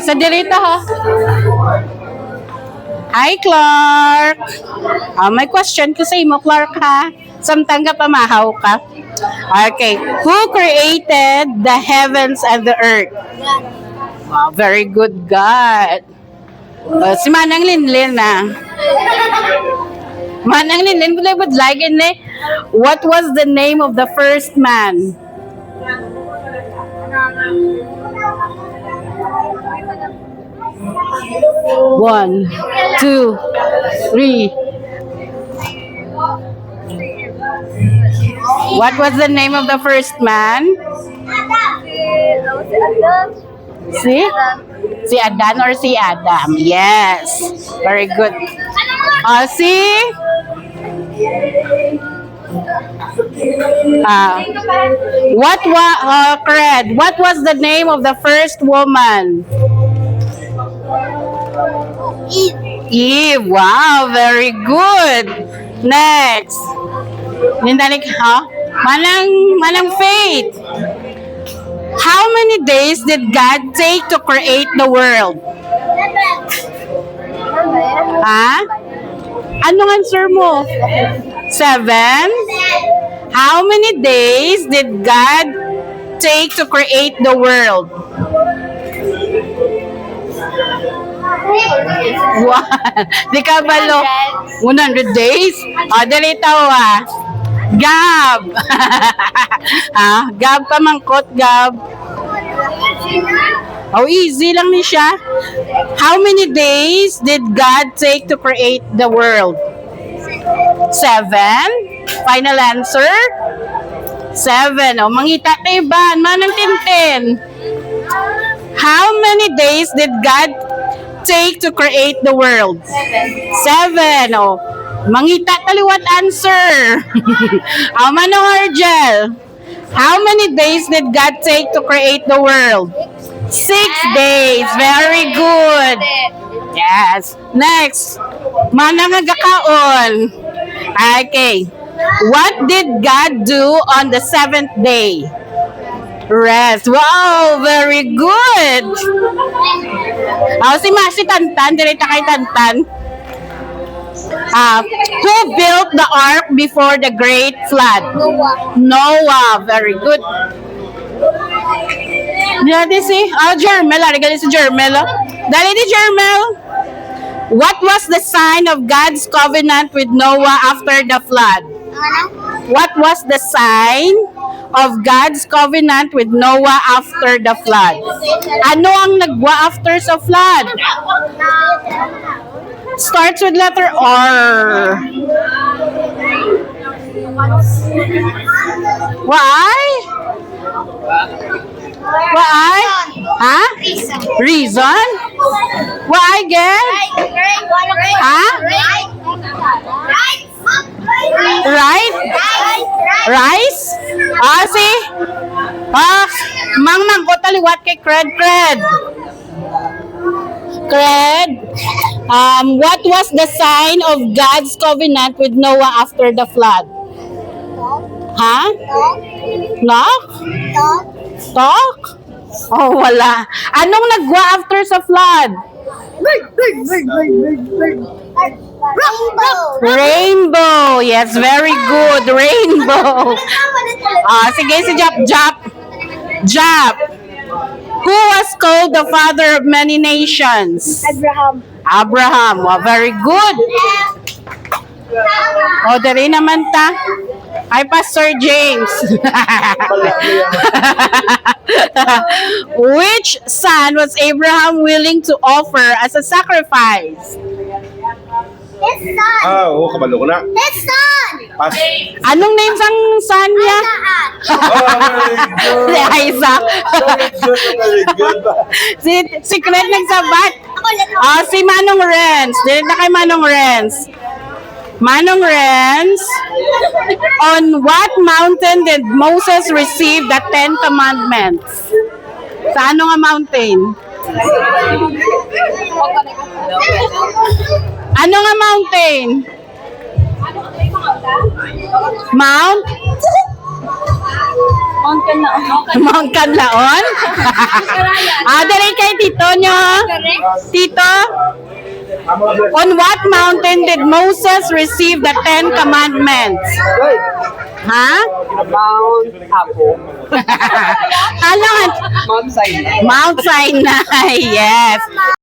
Sa dirita ha. Hi, Clark. May question ko sa imo, Clark, ha? Samtang ka pamahaw ka. Okay. Who created the heavens and the earth? Wow, very good, God. Si Manang Linlin, na. Manang Linlin, I would like it, what was the name of the first man? One, two, three. What was the name of the first man? Si Adan or si Adam? Yes. Very good. What was the name of the first woman? Eve. Wow, very good. Next. Nindalik, ha? Manang Faith. How many days did God take to create the world? Ha? Anong answer mo? 7? How many days did God take to create the world? Wow. Di ka balo? 100 days? Dali tawa. Gab. Gab pamangkot, Gab. Easy lang ni siya. How many days did God take to create the world? 7? Final answer? 7. Mangita tayban, manang tintin. How many days did God take to create the world? 7. Mangita taliwat answer. Manong Argel. How many days did God take to create the world? 6 days. Very good. Yes. Next. Manang agakaon. Okay. What did God do on the 7th day? Rest. Wow, very good. Si Tantan, direta kay Tantan. Who built the ark before the great flood? Noah. Very good. Dali si Jermel. Dali si Jermel. Dali ni Jermel. What was the sign of God's covenant with Noah after the flood? What was the sign of God's covenant with Noah after the flood? Ano ang nagwa after sa flood? Starts with letter R. Why? Why? Ha? Reason? Why again? Ha? Right? Rice? See? Mang ko taliwat kay Cred. What was the sign of God's covenant with Noah after the flood? Ha? Knock? Talk? Wala. Anong nagwa after sa flood? Rainbow. Yes, very good. Rainbow. Sige si Jap. Who was called the father of many nations? Abraham. Wow, very good. Dali naman ta. Hi, Pastor James. Which son was Abraham willing to offer as a sacrifice? His son. Kabalo ko na. His son. Pas. Anong name sang son niya? Si Isaac. si Cred nagsabat. Si Manong Renz. Dili na kay Manong Renz. Manong Renz, on what mountain did Moses receive the 10 commandments? Sa ano nga mountain? Ano nga mountain? Mount? Mount Canlaon? Dali kay Tito nyo. Tito, on what mountain did Moses receive the 10 commandments? Ha? Mount Apo. Alam, Mount Sinai. Mount Sinai, yes.